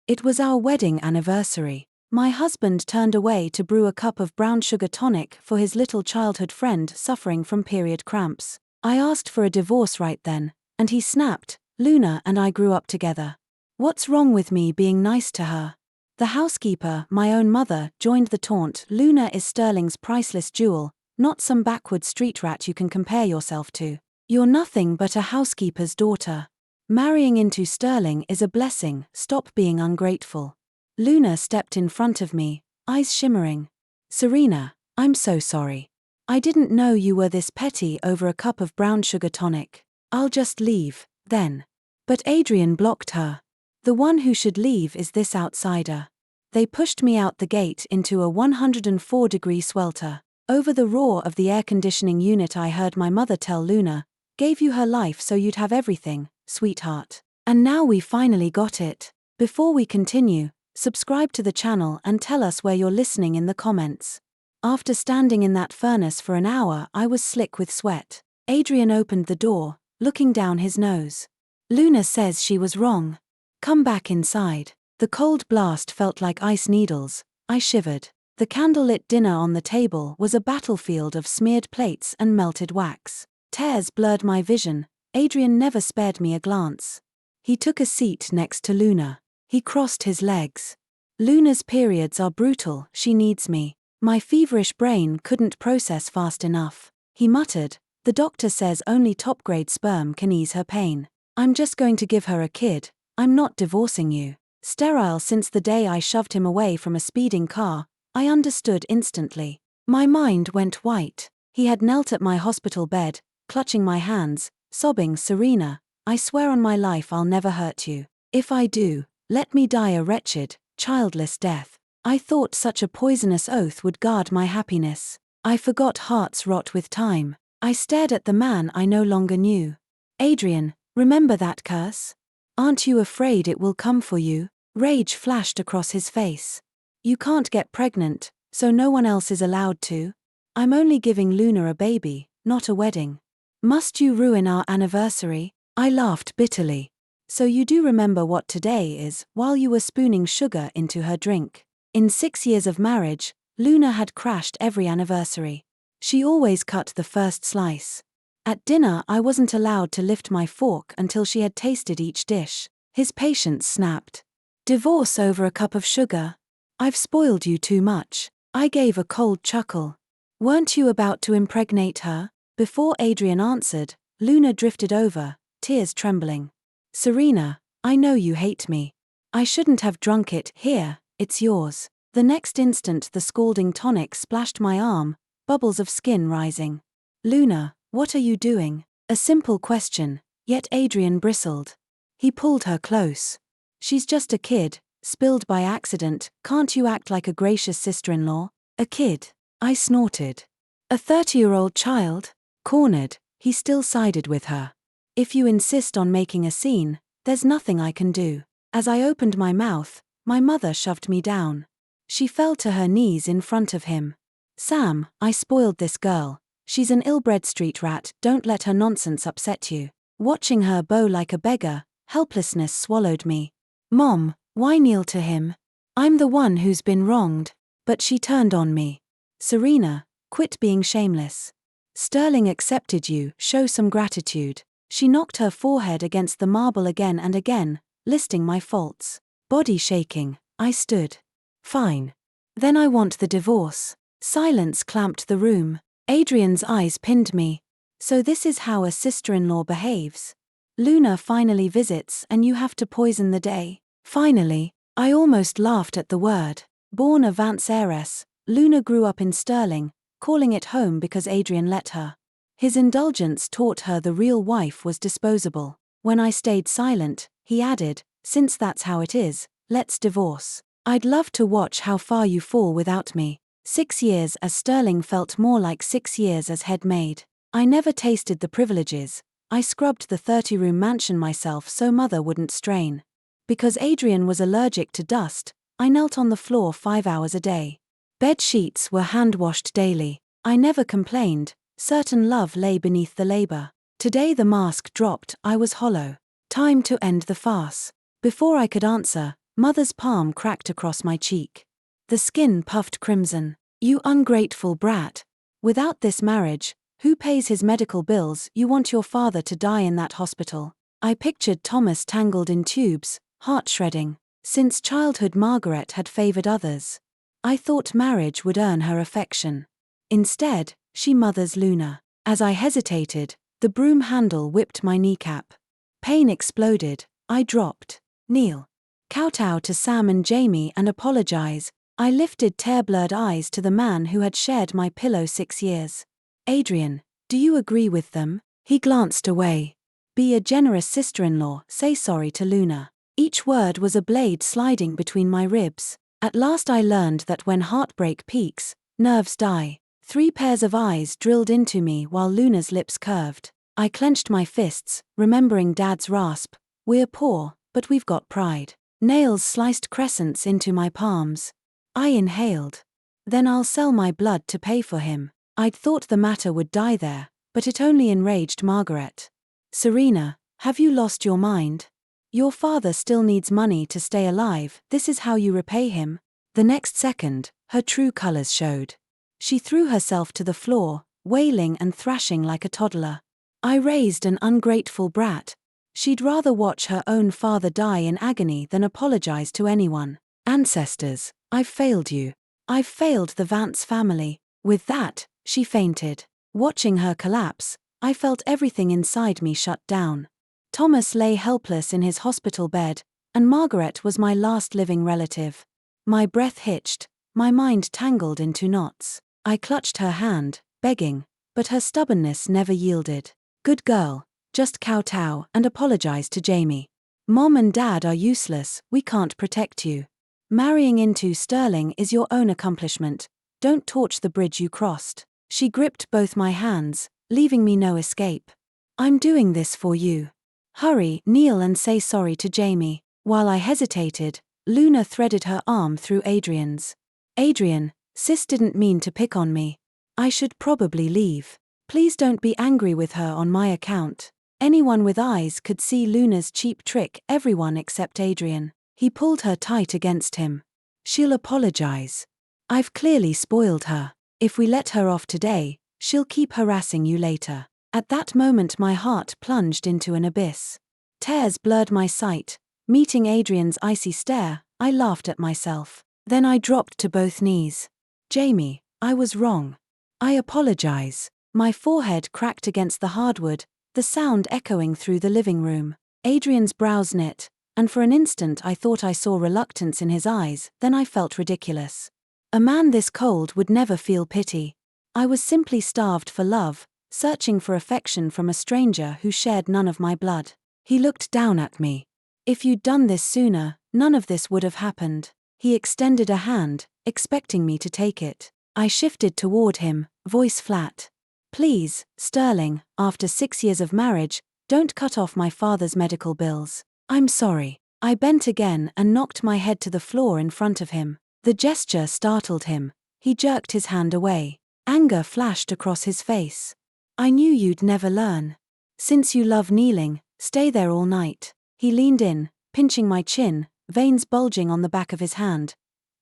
It was our wedding anniversary. My husband turned away to brew a cup of brown sugar tonic for his little childhood friend suffering from period cramps. I asked for a divorce right then, and he snapped, "Luna and I grew up together. What's wrong with me being nice to her?" The housekeeper, my own mother, joined the taunt. "Luna is Sterling's priceless jewel, not some backward street rat you can compare yourself to. You're nothing but a housekeeper's daughter. Marrying into Sterling is a blessing, stop being ungrateful." Luna stepped in front of me, eyes shimmering. "Serena, I'm so sorry. I didn't know you were this petty over a cup of brown sugar tonic. I'll just leave, then." But Adrian blocked her. "The one who should leave is this outsider." They pushed me out the gate into a 104-degree swelter. Over the roar of the air conditioning unit I heard my mother tell Luna, "Gave you her life so you'd have everything, sweetheart. And now we finally got it." Before we continue, subscribe to the channel and tell us where you're listening in the comments. After standing in that furnace for an hour, I was slick with sweat. Adrian opened the door, looking down his nose. "Luna says she was wrong. Come back inside." The cold blast felt like ice needles. I shivered. The candlelit dinner on the table was a battlefield of smeared plates and melted wax. Tears blurred my vision. Adrian never spared me a glance. He took a seat next to Luna. He crossed his legs. "Luna's periods are brutal, she needs me." My feverish brain couldn't process fast enough. He muttered, "The doctor says only top-grade sperm can ease her pain. I'm just going to give her a kid. I'm not divorcing you." Sterile since the day I shoved him away from a speeding car, I understood instantly. My mind went white. He had knelt at my hospital bed, clutching my hands, sobbing, "Serena, I swear on my life I'll never hurt you. If I do, let me die a wretched, childless death." I thought such a poisonous oath would guard my happiness. I forgot hearts rot with time. I stared at the man I no longer knew. "Adrian, remember that curse? Aren't you afraid it will come for you?" Rage flashed across his face. "You can't get pregnant, so no one else is allowed to. I'm only giving Luna a baby, not a wedding. Must you ruin our anniversary?" I laughed bitterly. "So you do remember what today is, while you were spooning sugar into her drink." In 6 years of marriage, Luna had crashed every anniversary. She always cut the first slice. At dinner I wasn't allowed to lift my fork until she had tasted each dish. His patience snapped. "Divorce over a cup of sugar? I've spoiled you too much." I gave a cold chuckle. "Weren't you about to impregnate her?" Before Adrian answered, Luna drifted over, tears trembling. "Serena, I know you hate me. I shouldn't have drunk it. Here, it's yours." The next instant the scalding tonic splashed my arm, bubbles of skin rising. "Luna, what are you doing?" A simple question, yet Adrian bristled. He pulled her close. "She's just a kid, spilled by accident. Can't you act like a gracious sister-in-law?" "A kid?" I snorted. "A 30-year-old child?" Cornered, he still sided with her. "If you insist on making a scene, there's nothing I can do." As I opened my mouth, my mother shoved me down. She fell to her knees in front of him. "Sam, I spoiled this girl. She's an ill-bred street rat, don't let her nonsense upset you." Watching her bow like a beggar, helplessness swallowed me. "Mom, why kneel to him? I'm the one who's been wronged." But she turned on me. "Serena, quit being shameless. Sterling accepted you, show some gratitude." She knocked her forehead against the marble again and again, listing my faults. Body shaking, I stood. "Fine. Then I want the divorce." Silence clamped the room. Adrian's eyes pinned me. "So this is how a sister-in-law behaves? Luna finally visits and you have to poison the day." Finally, I almost laughed at the word. Born a Vance heiress, Luna grew up in Sterling, calling it home because Adrian let her. His indulgence taught her the real wife was disposable. When I stayed silent, he added, "Since that's how it is, let's divorce. I'd love to watch how far you fall without me." 6 years as Sterling felt more like 6 years as head maid. I never tasted the privileges. I scrubbed the 30-room mansion myself so mother wouldn't strain. Because Adrian was allergic to dust, I knelt on the floor 5 hours a day. Bed sheets were hand-washed daily. I never complained. Certain love lay beneath the labor. Today the mask dropped, I was hollow. Time to end the farce. Before I could answer, Mother's palm cracked across my cheek. The skin puffed crimson. You ungrateful brat. Without this marriage, who pays his medical bills? You want your father to die in that hospital. I pictured Thomas tangled in tubes, heart-shredding. Since childhood Margaret had favored others. I thought marriage would earn her affection. Instead, she mothers Luna. As I hesitated, the broom handle whipped my kneecap. Pain exploded. I dropped. Kneel. Kowtow to Sam and Jamie and apologize. I lifted tear-blurred eyes to the man who had shared my pillow 6 years. Adrian, do you agree with them? He glanced away. Be a generous sister-in-law, say sorry to Luna. Each word was a blade sliding between my ribs. At last I learned that when heartbreak peaks, nerves die. 3 pairs of eyes drilled into me while Luna's lips curved. I clenched my fists, remembering Dad's rasp. We're poor, but we've got pride. Nails sliced crescents into my palms. I inhaled. Then I'll sell my blood to pay for him. I'd thought the matter would die there, but it only enraged Margaret. Serena, have you lost your mind? Your father still needs money to stay alive. This is how you repay him. The next second, her true colors showed. She threw herself to the floor, wailing and thrashing like a toddler. I raised an ungrateful brat. She'd rather watch her own father die in agony than apologize to anyone. Ancestors, I've failed you. I've failed the Vance family. With that, she fainted. Watching her collapse, I felt everything inside me shut down. Thomas lay helpless in his hospital bed, and Margaret was my last living relative. My breath hitched, my mind tangled into knots. I clutched her hand, begging, but her stubbornness never yielded. Good girl, just kowtow and apologize to Jamie. Mom and Dad are useless, we can't protect you. Marrying into Sterling is your own accomplishment, don't torch the bridge you crossed. She gripped both my hands, leaving me no escape. I'm doing this for you. Hurry, kneel and say sorry to Jamie. While I hesitated, Luna threaded her arm through Adrian's. Adrian, sis didn't mean to pick on me. I should probably leave. Please don't be angry with her on my account. Anyone with eyes could see Luna's cheap trick, everyone except Adrian. He pulled her tight against him. She'll apologize. I've clearly spoiled her. If we let her off today, she'll keep harassing you later. At that moment my heart plunged into an abyss. Tears blurred my sight. Meeting Adrian's icy stare, I laughed at myself. Then I dropped to both knees. Jamie, I was wrong. I apologize. My forehead cracked against the hardwood, the sound echoing through the living room. Adrian's brows knit, and for an instant I thought I saw reluctance in his eyes, then I felt ridiculous. A man this cold would never feel pity. I was simply starved for love, searching for affection from a stranger who shared none of my blood. He looked down at me. If you'd done this sooner, none of this would have happened. He extended a hand, expecting me to take it. I shifted toward him, voice flat. Please, Sterling, after 6 years of marriage, don't cut off my father's medical bills. I'm sorry. I bent again and knocked my head to the floor in front of him. The gesture startled him. He jerked his hand away. Anger flashed across his face. I knew you'd never learn. Since you love kneeling, stay there all night. He leaned in, pinching my chin, veins bulging on the back of his hand.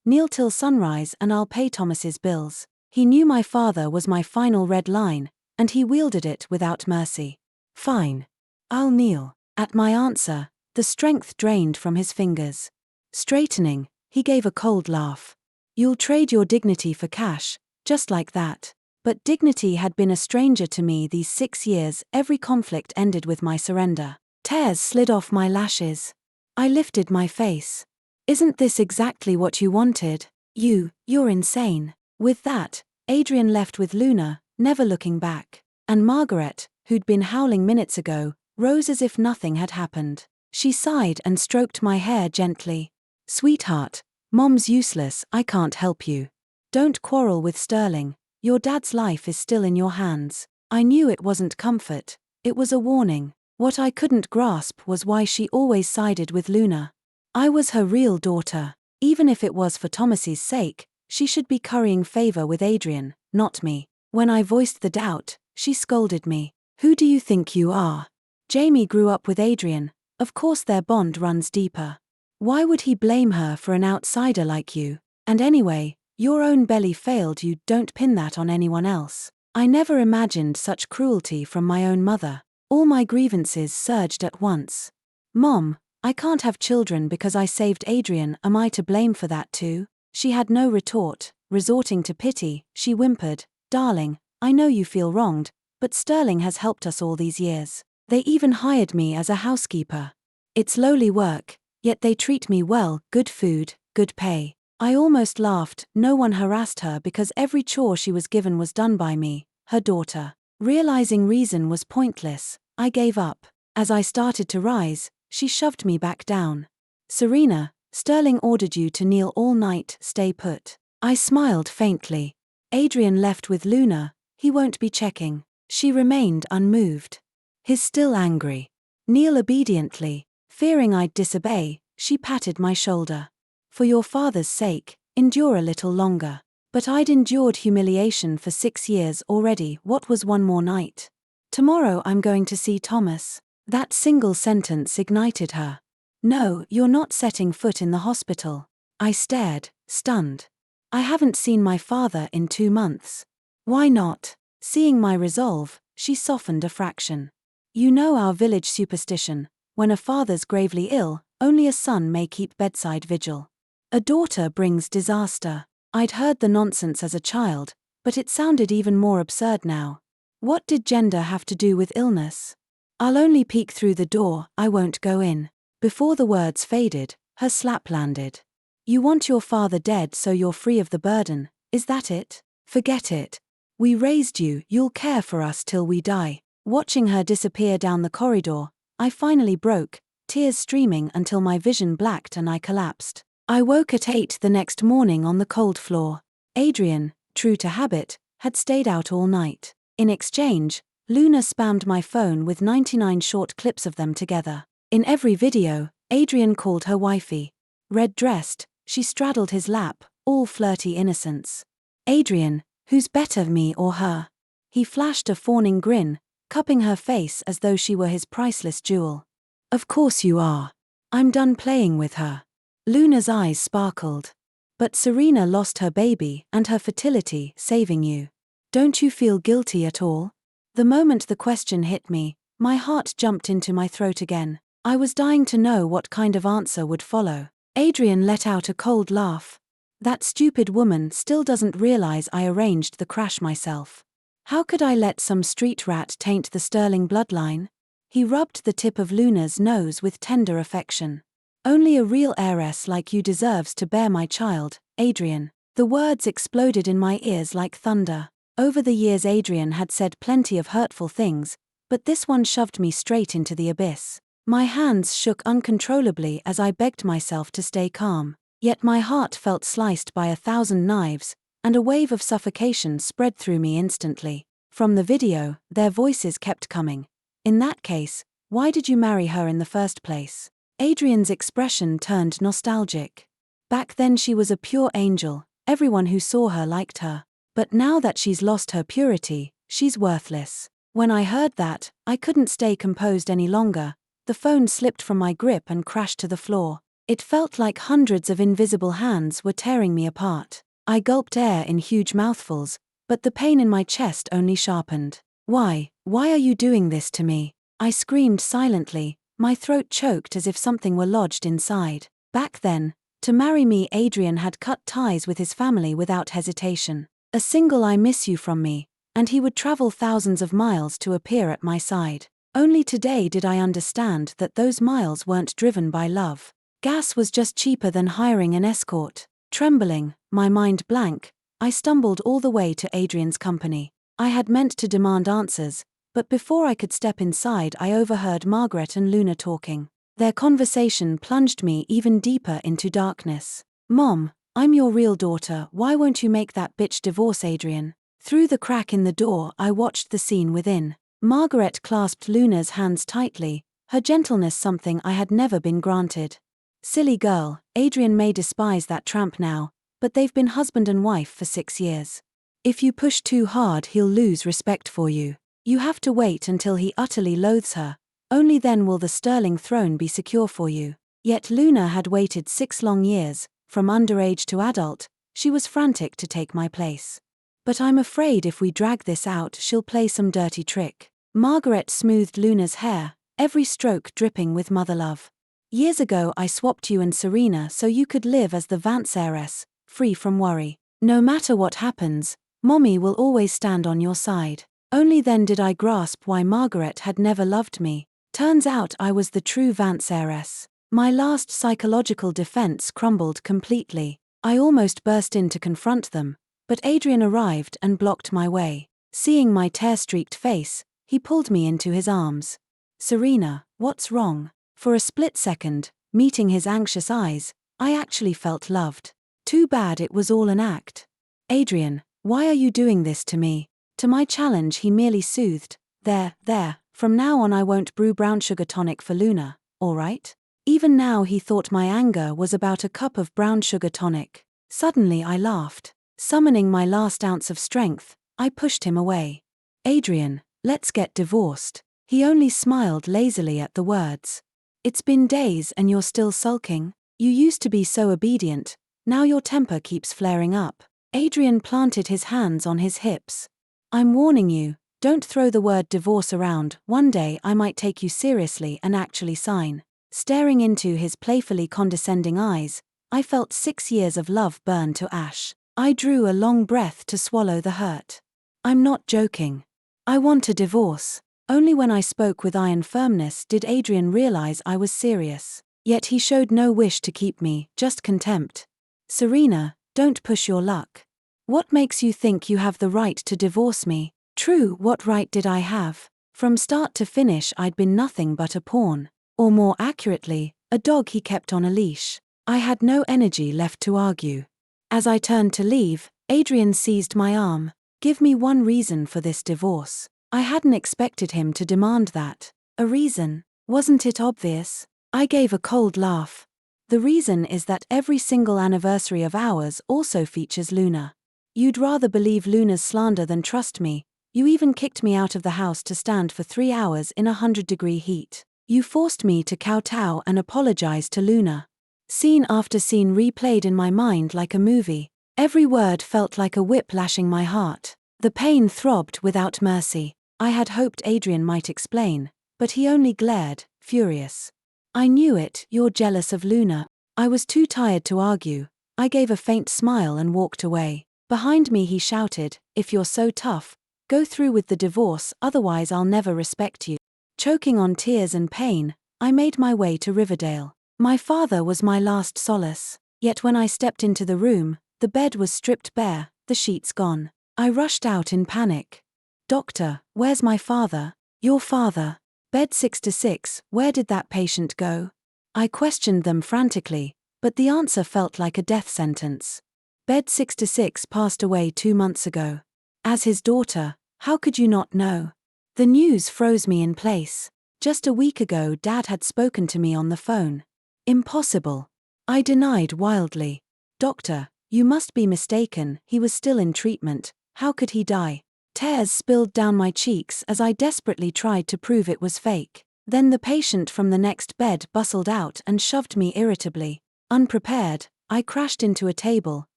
Kneel till sunrise and I'll pay Thomas's bills. He knew my father was my final red line, and he wielded it without mercy. Fine. I'll kneel. At my answer, the strength drained from his fingers. Straightening, he gave a cold laugh. You'll trade your dignity for cash, just like that. But dignity had been a stranger to me these 6 years. Every conflict ended with my surrender. Tears slid off my lashes. I lifted my face. Isn't this exactly what you wanted? You're insane. With that, Adrian left with Luna, never looking back. And Margaret, who'd been howling minutes ago, rose as if nothing had happened. She sighed and stroked my hair gently. Sweetheart, Mom's useless, I can't help you. Don't quarrel with Sterling. Your dad's life is still in your hands. I knew it wasn't comfort. It was a warning. What I couldn't grasp was why she always sided with Luna. I was her real daughter. Even if it was for Thomas's sake, she should be currying favor with Adrian, not me. When I voiced the doubt, she scolded me. Who do you think you are? Jamie grew up with Adrian. Of course their bond runs deeper. Why would he blame her for an outsider like you? And anyway, your own belly failed you, don't pin that on anyone else. I never imagined such cruelty from my own mother. All my grievances surged at once. Mom, I can't have children because I saved Adrian, am I to blame for that too? She had no retort. Resorting to pity, she whimpered, darling, I know you feel wronged, but Sterling has helped us all these years. They even hired me as a housekeeper. It's lowly work, yet they treat me well, good food, good pay. I almost laughed. No one harassed her because every chore she was given was done by me, her daughter. Realizing reason was pointless, I gave up. As I started to rise, she shoved me back down. Serena, Sterling ordered you to kneel all night, stay put. I smiled faintly. Adrian left with Luna, he won't be checking. She remained unmoved. He's still angry. Kneel obediently. Fearing I'd disobey, she patted my shoulder. For your father's sake, endure a little longer. But I'd endured humiliation for 6 years already, what was one more night? Tomorrow I'm going to see Thomas. That single sentence ignited her. No, you're not setting foot in the hospital. I stared, stunned. I haven't seen my father in 2 months. Why not? Seeing my resolve, she softened a fraction. You know our village superstition, when a father's gravely ill, only a son may keep bedside vigil. A daughter brings disaster. I'd heard the nonsense as a child, but it sounded even more absurd now. What did gender have to do with illness? I'll only peek through the door, I won't go in. Before the words faded, her slap landed. You want your father dead so you're free of the burden, is that it? Forget it. We raised you, you'll care for us till we die. Watching her disappear down the corridor, I finally broke, tears streaming until my vision blacked and I collapsed. I woke at 8 the next morning on the cold floor. Adrian, true to habit, had stayed out all night. In exchange, Luna spammed my phone with 99 short clips of them together. In every video, Adrian called her wifey. Red-dressed, she straddled his lap, all flirty innocence. Adrian, who's better, me or her? He flashed a fawning grin, cupping her face as though she were his priceless jewel. Of course you are. I'm done playing with her. Luna's eyes sparkled. But Serena lost her baby and her fertility, saving you. Don't you feel guilty at all? The moment the question hit me, my heart jumped into my throat again. I was dying to know what kind of answer would follow. Adrian let out a cold laugh. That stupid woman still doesn't realize I arranged the crash myself. How could I let some street rat taint the Sterling bloodline? He rubbed the tip of Luna's nose with tender affection. Only a real heiress like you deserves to bear my child, Adrian. The words exploded in my ears like thunder. Over the years Adrian had said plenty of hurtful things, but this one shoved me straight into the abyss. My hands shook uncontrollably as I begged myself to stay calm. Yet my heart felt sliced by 1,000 knives, and a wave of suffocation spread through me instantly. From the video, their voices kept coming. In that case, why did you marry her in the first place? Adrian's expression turned nostalgic. Back then she was a pure angel, everyone who saw her liked her. But now that she's lost her purity, she's worthless. When I heard that, I couldn't stay composed any longer. The phone slipped from my grip and crashed to the floor. It felt like hundreds of invisible hands were tearing me apart. I gulped air in huge mouthfuls, but the pain in my chest only sharpened. Why are you doing this to me? I screamed silently, my throat choked as if something were lodged inside. Back then, to marry me Adrian had cut ties with his family without hesitation. A single "I miss you" from me, and he would travel thousands of miles to appear at my side. Only today did I understand that those miles weren't driven by love. Gas was just cheaper than hiring an escort. Trembling, my mind blank, I stumbled all the way to Adrian's company. I had meant to demand answers, but before I could step inside I overheard Margaret and Luna talking. Their conversation plunged me even deeper into darkness. Mom, I'm your real daughter, why won't you make that bitch divorce Adrian? Through the crack in the door I watched the scene within. Margaret clasped Luna's hands tightly, her gentleness something I had never been granted. Silly girl, Adrian may despise that tramp now, but they've been husband and wife for 6 years. If you push too hard he'll lose respect for you. You have to wait until he utterly loathes her, only then will the Sterling throne be secure for you. Yet Luna had waited 6 long years, from underage to adult. She was frantic to take my place. But I'm afraid if we drag this out, she'll play some dirty trick. Margaret smoothed Luna's hair, every stroke dripping with mother love. Years ago I swapped you and Serena so you could live as the Vance heiress, free from worry. No matter what happens, Mommy will always stand on your side. Only then did I grasp why Margaret had never loved me. Turns out I was the true Vance heiress. My last psychological defense crumbled completely. I almost burst in to confront them, but Adrian arrived and blocked my way. Seeing my tear-streaked face, he pulled me into his arms. Serena, what's wrong? For a split second, meeting his anxious eyes, I actually felt loved. Too bad it was all an act. Adrian, why are you doing this to me? To my challenge he merely soothed. There, from now on I won't brew brown sugar tonic for Luna, alright? Even now he thought my anger was about a cup of brown sugar tonic. Suddenly I laughed. Summoning my last ounce of strength, I pushed him away. Adrian, let's get divorced. He only smiled lazily at the words. It's been days and you're still sulking? You used to be so obedient, now your temper keeps flaring up. Adrian planted his hands on his hips. I'm warning you, don't throw the word divorce around. One day I might take you seriously and actually sign. Staring into his playfully condescending eyes, I felt 6 years of love burn to ash. I drew a long breath to swallow the hurt. I'm not joking. I want a divorce. Only when I spoke with iron firmness did Adrian realize I was serious. Yet he showed no wish to keep me, just contempt. Serena, don't push your luck. What makes you think you have the right to divorce me? True, what right did I have? From start to finish I'd been nothing but a pawn. Or more accurately, a dog he kept on a leash. I had no energy left to argue. As I turned to leave, Adrian seized my arm. Give me one reason for this divorce. I hadn't expected him to demand that. A reason? Wasn't it obvious? I gave a cold laugh. The reason is that every single anniversary of ours also features Luna. You'd rather believe Luna's slander than trust me. You even kicked me out of the house to stand for 3 hours in 100-degree heat. You forced me to kowtow and apologize to Luna. Scene after scene replayed in my mind like a movie. Every word felt like a whip lashing my heart. The pain throbbed without mercy. I had hoped Adrian might explain, but he only glared, furious. I knew it, you're jealous of Luna. I was too tired to argue. I gave a faint smile and walked away. Behind me he shouted, if you're so tough, go through with the divorce, otherwise I'll never respect you. Choking on tears and pain, I made my way to Riverdale. My father was my last solace. Yet when I stepped into the room, the bed was stripped bare, the sheets gone. I rushed out in panic. Doctor, where's my father? Your father. Bed 6-6, where did that patient go? I questioned them frantically, but the answer felt like a death sentence. Bed 6-6 passed away 2 months ago. As his daughter, how could you not know? The news froze me in place. Just a week ago Dad had spoken to me on the phone. Impossible. I denied wildly. Doctor, you must be mistaken, he was still in treatment. How could he die? Tears spilled down my cheeks as I desperately tried to prove it was fake. Then the patient from the next bed bustled out and shoved me irritably. Unprepared, I crashed into a table,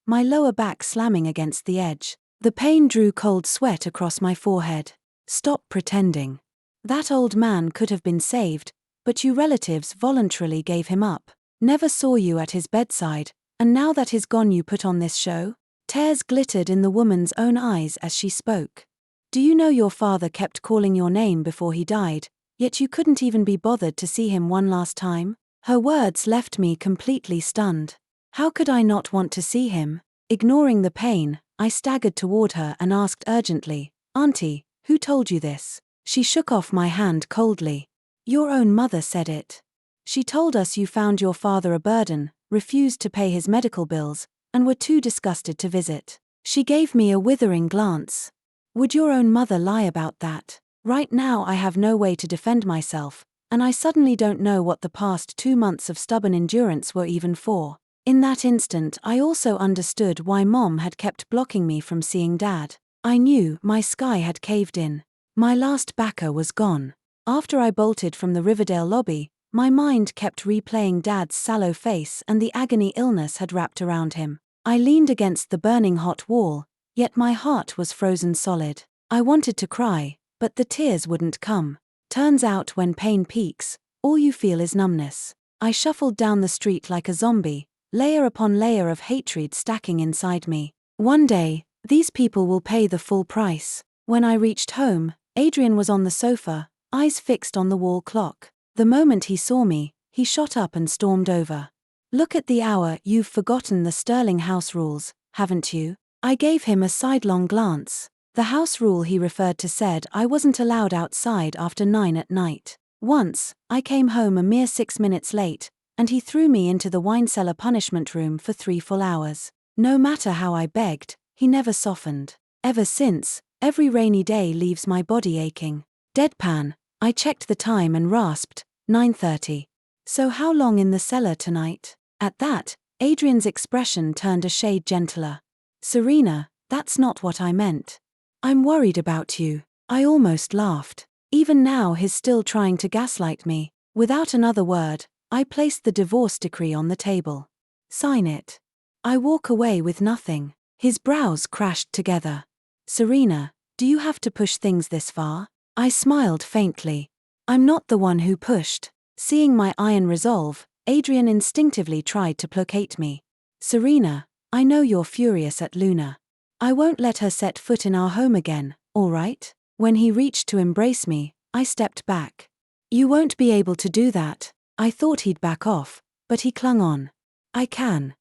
my lower back slamming against the edge. The pain drew cold sweat across my forehead. Stop pretending. That old man could have been saved, but you relatives voluntarily gave him up. Never saw you at his bedside, and now that he's gone you put on this show? Tears glittered in the woman's own eyes as she spoke. Do you know your father kept calling your name before he died, yet you couldn't even be bothered to see him one last time? Her words left me completely stunned. How could I not want to see him? Ignoring the pain, I staggered toward her and asked urgently, Auntie, who told you this? She shook off my hand coldly. Your own mother said it. She told us you found your father a burden, refused to pay his medical bills, and were too disgusted to visit. She gave me a withering glance. Would your own mother lie about that? Right now I have no way to defend myself, and I suddenly don't know what the past 2 months of stubborn endurance were even for. In that instant I also understood why Mom had kept blocking me from seeing Dad. I knew my sky had caved in. My last backer was gone. After I bolted from the Riverdale lobby, My mind kept replaying Dad's sallow face and the agony illness had wrapped around him. I leaned against the burning hot wall, yet my heart was frozen solid. I wanted to cry, but the tears wouldn't come. Turns out when pain peaks, all you feel is numbness. I shuffled down the street like a zombie, layer upon layer of hatred stacking inside me. One day, these people will pay the full price. When I reached home, Adrian was on the sofa, eyes fixed on the wall clock. The moment he saw me, he shot up and stormed over. "Look at the hour, you've forgotten the Sterling house rules, haven't you?" I gave him a sidelong glance. The house rule he referred to said I wasn't allowed outside after 9 at night. Once, I came home a mere 6 minutes late, and he threw me into the wine cellar punishment room for 3 full hours. No matter how I begged, he never softened. Ever since, every rainy day leaves my body aching. Deadpan, I checked the time and rasped, 9:30. "So how long in the cellar tonight?" At that, Adrian's expression turned a shade gentler. "Serena, that's not what I meant. I'm worried about you." I almost laughed. Even now he's still trying to gaslight me. Without another word, I placed the divorce decree on the table. "Sign it." I walk away with nothing. His brows crashed together. "Serena, do you have to push things this far?" I smiled faintly. "I'm not the one who pushed." Seeing my iron resolve, Adrian instinctively tried to placate me. "Serena, I know you're furious at Luna. I won't let her set foot in our home again, all right?" When he reached to embrace me, I stepped back. "You won't be able to do that." I thought he'd back off, but he clung on. "I can.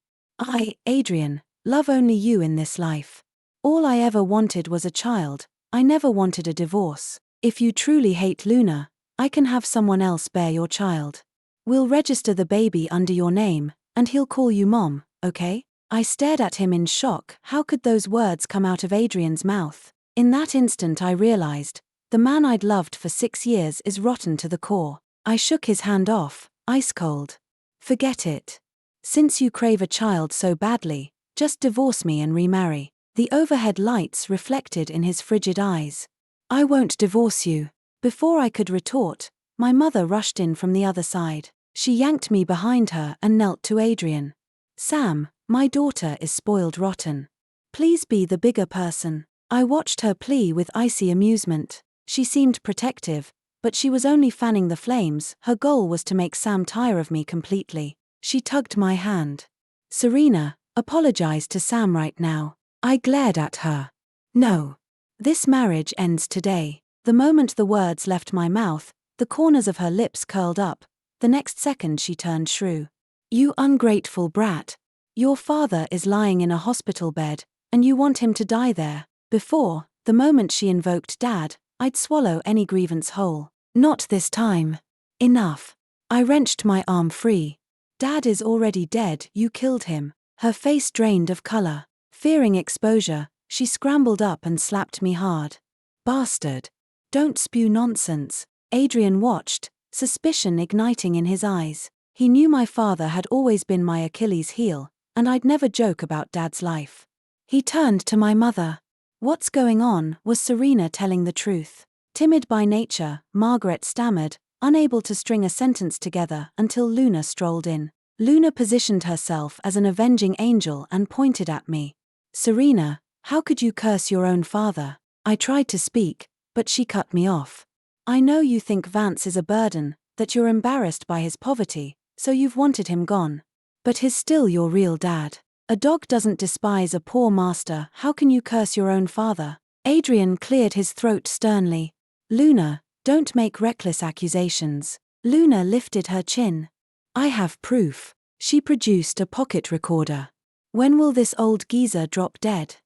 Adrian, love only you in this life. All I ever wanted was a child, I never wanted a divorce. If you truly hate Luna, I can have someone else bear your child. We'll register the baby under your name, and he'll call you Mom, okay?" I stared at him in shock. How could those words come out of Adrian's mouth? In that instant I realized, the man I'd loved for 6 years is rotten to the core. I shook his hand off, ice cold. "Forget it. Since you crave a child so badly, just divorce me and remarry." The overhead lights reflected in his frigid eyes. "I won't divorce you." Before I could retort, my mother rushed in from the other side. She yanked me behind her and knelt to Adrian. "Sam, my daughter is spoiled rotten. Please be the bigger person." I watched her plea with icy amusement. She seemed protective, but she was only fanning the flames. Her goal was to make Sam tire of me completely. She tugged my hand. "Serena, apologize to Sam right now." I glared at her. "No. This marriage ends today." The moment the words left my mouth, the corners of her lips curled up. The next second she turned shrew. "You ungrateful brat. Your father is lying in a hospital bed, and you want him to die there." Before, the moment she invoked Dad, I'd swallow any grievance whole. Not this time. Enough. I wrenched my arm free. "Dad is already dead, you killed him." Her face drained of color. Fearing exposure, she scrambled up and slapped me hard. "Bastard. Don't spew nonsense." Adrian watched, suspicion igniting in his eyes. He knew my father had always been my Achilles heel, and I'd never joke about Dad's life. He turned to my mother. What's going on? Was Serena telling the truth? Timid by nature, Margaret stammered, unable to string a sentence together until Luna strolled in. Luna positioned herself as an avenging angel and pointed at me. "Serena, how could you curse your own father?" I tried to speak, but she cut me off. "I know you think Vance is a burden, that you're embarrassed by his poverty, so you've wanted him gone. But he's still your real dad. A dog doesn't despise a poor master. How can you curse your own father?" Adrian cleared his throat sternly. "Luna, don't make reckless accusations." Luna lifted her chin. "I have proof." She produced a pocket recorder. "When will this old geezer drop dead?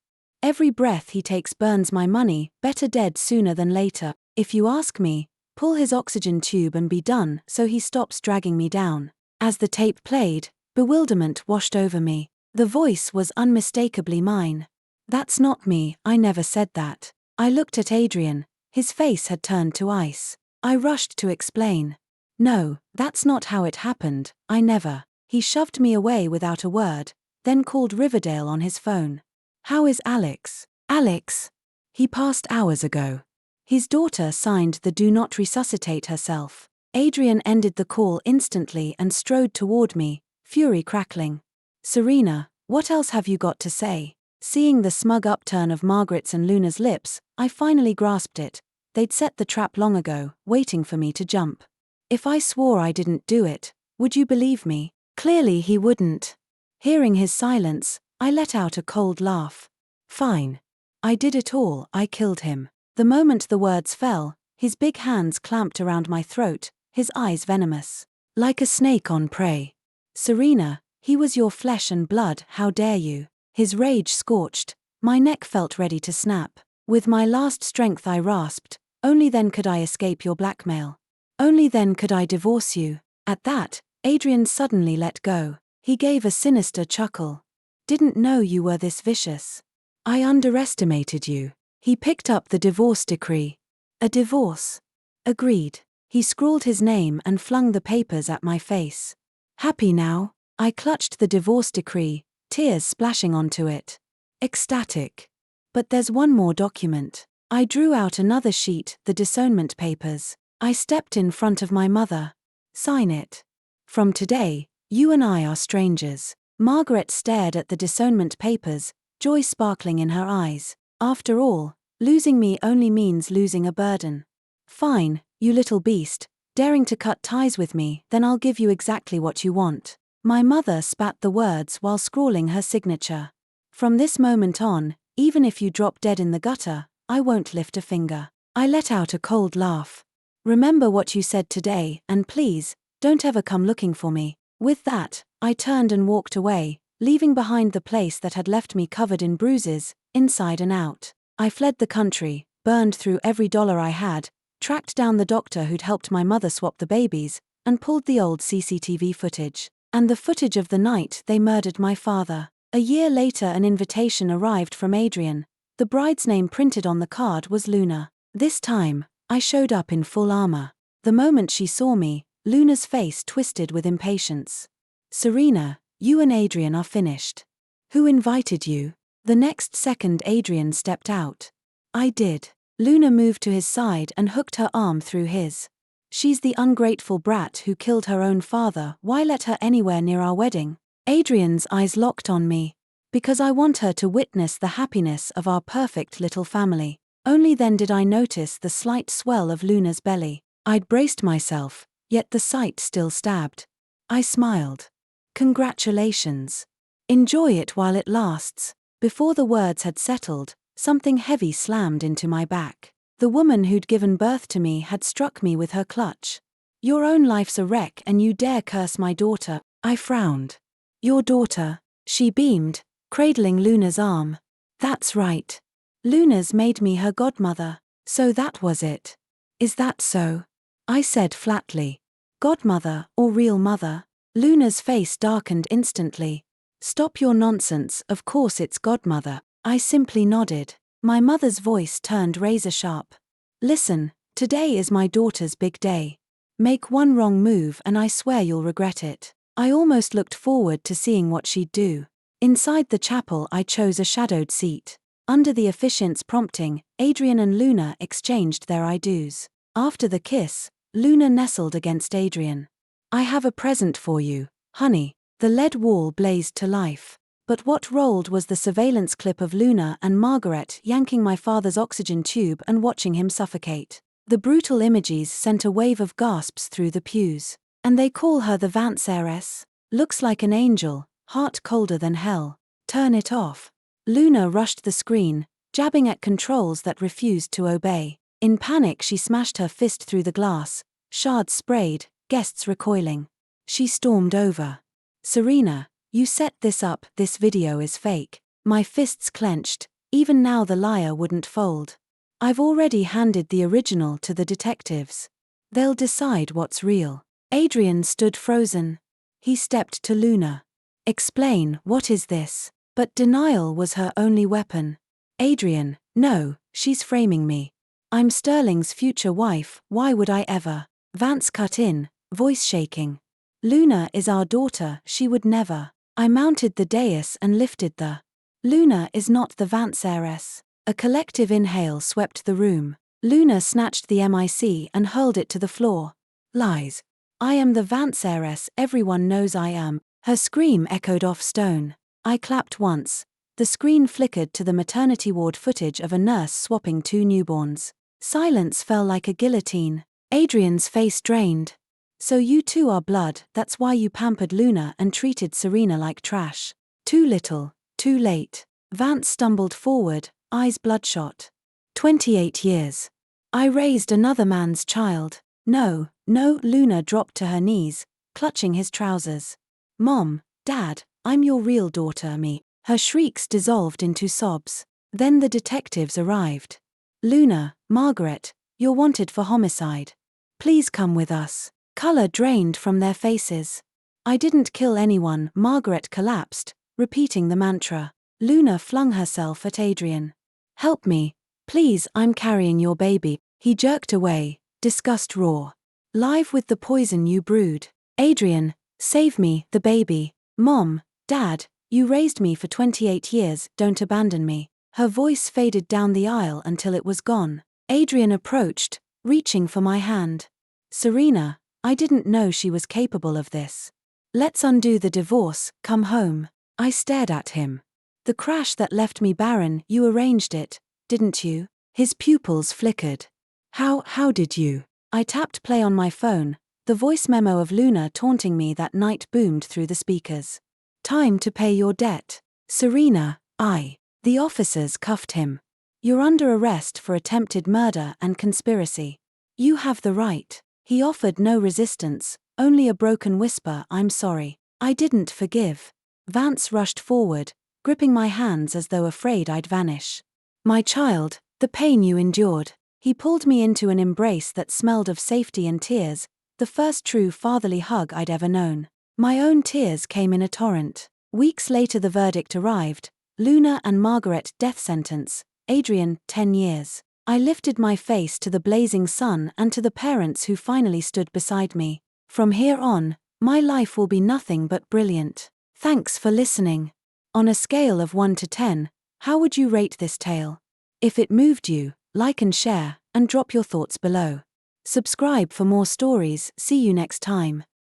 Every breath he takes burns my money. Better dead sooner than later. If you ask me, pull his oxygen tube and be done so he stops dragging me down." As the tape played, bewilderment washed over me. The voice was unmistakably mine. "That's not me, I never said that." I looked at Adrian, his face had turned to ice. I rushed to explain. "No, that's not how it happened, I never." He shoved me away without a word, then called Riverdale on his phone. "How is Alex?" "Alex? He passed hours ago. His daughter signed the do not resuscitate herself." Adrian ended the call instantly and strode toward me, fury crackling. Serena, what else have you got to say? Seeing the smug upturn of Margaret's and Luna's lips, I finally grasped it. They'd set the trap long ago, waiting for me to jump. If I swore I didn't do it, would you believe me? Clearly he wouldn't. Hearing his silence, I let out a cold laugh. Fine. I did it all, I killed him. The moment the words fell, his big hands clamped around my throat, his eyes venomous. Like a snake on prey. Serena, he was your flesh and blood, how dare you? His rage scorched, my neck felt ready to snap. With my last strength I rasped, only then could I escape your blackmail. Only then could I divorce you. At that, Adrian suddenly let go. He gave a sinister chuckle. Didn't know you were this vicious. I underestimated you. He picked up the divorce decree. A divorce. Agreed. He scrawled his name and flung the papers at my face. Happy now? I clutched the divorce decree, tears splashing onto it. Ecstatic. But there's one more document. I drew out another sheet, the disownment papers. I stepped in front of my mother. Sign it. From today, you and I are strangers. Margaret stared at the disownment papers, joy sparkling in her eyes. After all, losing me only means losing a burden. Fine, you little beast, daring to cut ties with me, then I'll give you exactly what you want. My mother spat the words while scrawling her signature. From this moment on, even if you drop dead in the gutter, I won't lift a finger. I let out a cold laugh. Remember what you said today, and please, don't ever come looking for me. With that, I turned and walked away, leaving behind the place that had left me covered in bruises, inside and out. I fled the country, burned through every dollar I had, tracked down the doctor who'd helped my mother swap the babies, and pulled the old CCTV footage. And the footage of the night they murdered my father. A year later an invitation arrived from Adrian. The bride's name printed on the card was Luna. This time, I showed up in full armor. The moment she saw me, Luna's face twisted with impatience. Serena, you and Adrian are finished. Who invited you? The next second Adrian stepped out. I did. Luna moved to his side and hooked her arm through his. She's the ungrateful brat who killed her own father. Why let her anywhere near our wedding? Adrian's eyes locked on me. Because I want her to witness the happiness of our perfect little family. Only then did I notice the slight swell of Luna's belly. I'd braced myself, yet the sight still stabbed. I smiled. Congratulations. Enjoy it while it lasts. Before the words had settled, something heavy slammed into my back. The woman who'd given birth to me had struck me with her clutch. Your own life's a wreck and you dare curse my daughter. I frowned. Your daughter, she beamed, cradling Luna's arm. That's right. Luna's made me her godmother. So that was it. Is that so? I said flatly. Godmother or real mother? Luna's face darkened instantly. Stop your nonsense, of course it's godmother. I simply nodded. My mother's voice turned razor-sharp. Listen, today is my daughter's big day. Make one wrong move and I swear you'll regret it. I almost looked forward to seeing what she'd do. Inside the chapel I chose a shadowed seat. Under the officiant's prompting, Adrian and Luna exchanged their I-dos. After the kiss, Luna nestled against Adrian. I have a present for you, honey. The lead wall blazed to life. But what rolled was the surveillance clip of Luna and Margaret yanking my father's oxygen tube and watching him suffocate. The brutal images sent a wave of gasps through the pews. And they call her the Vance heiress? Looks like an angel, heart colder than hell. Turn it off. Luna rushed the screen, jabbing at controls that refused to obey. In panic she smashed her fist through the glass, shards sprayed, guests recoiling. She stormed over. Serena, you set this up, this video is fake. My fists clenched, even now the liar wouldn't fold. I've already handed the original to the detectives. They'll decide what's real. Adrian stood frozen. He stepped to Luna. Explain, what is this? But denial was her only weapon. Adrian, no, she's framing me. I'm Sterling's future wife, why would I ever? Vance cut in, voice shaking. Luna is our daughter, she would never. I mounted the dais and lifted the. Luna is not the Vance heiress. A collective inhale swept the room. Luna snatched the MIC and hurled it to the floor. Lies. I am the Vance heiress everyone knows I am. Her scream echoed off stone. I clapped once. The screen flickered to the maternity ward footage of a nurse swapping 2 newborns. Silence fell like a guillotine. Adrian's face drained. So you too are blood, that's why you pampered Luna and treated Serena like trash. Too little, too late. Vance stumbled forward, eyes bloodshot. 28 years. I raised another man's child. No, no, Luna dropped to her knees, clutching his trousers. Mom, Dad, I'm your real daughter, me. Her shrieks dissolved into sobs. Then the detectives arrived. Luna, Margaret, you're wanted for homicide. Please come with us. Color drained from their faces. I didn't kill anyone, Margaret collapsed, repeating the mantra. Luna flung herself at Adrian. Help me. Please, I'm carrying your baby. He jerked away, disgust raw. Live with the poison you brewed. Adrian, save me, the baby. Mom, Dad, you raised me for 28 years, don't abandon me. Her voice faded down the aisle until it was gone. Adrian approached, reaching for my hand. Serena, I didn't know she was capable of this. Let's undo the divorce, come home. I stared at him. The crash that left me barren, you arranged it, didn't you? His pupils flickered. How did you? I tapped play on my phone. The voice memo of Luna taunting me that night boomed through the speakers. Time to pay your debt. Serena, The officers cuffed him. You're under arrest for attempted murder and conspiracy. You have the right. He offered no resistance, only a broken whisper, I'm sorry. I didn't forgive. Vance rushed forward, gripping my hands as though afraid I'd vanish. My child, the pain you endured. He pulled me into an embrace that smelled of safety and tears, the first true fatherly hug I'd ever known. My own tears came in a torrent. Weeks later the verdict arrived. Luna and Margaret death sentence, Adrian 10 years. I lifted my face to the blazing sun and to the parents who finally stood beside me. From here on, my life will be nothing but brilliant. Thanks for listening. On a scale of 1 to 10, how would you rate this tale? If it moved you, like and share, and drop your thoughts below. Subscribe for more stories, see you next time.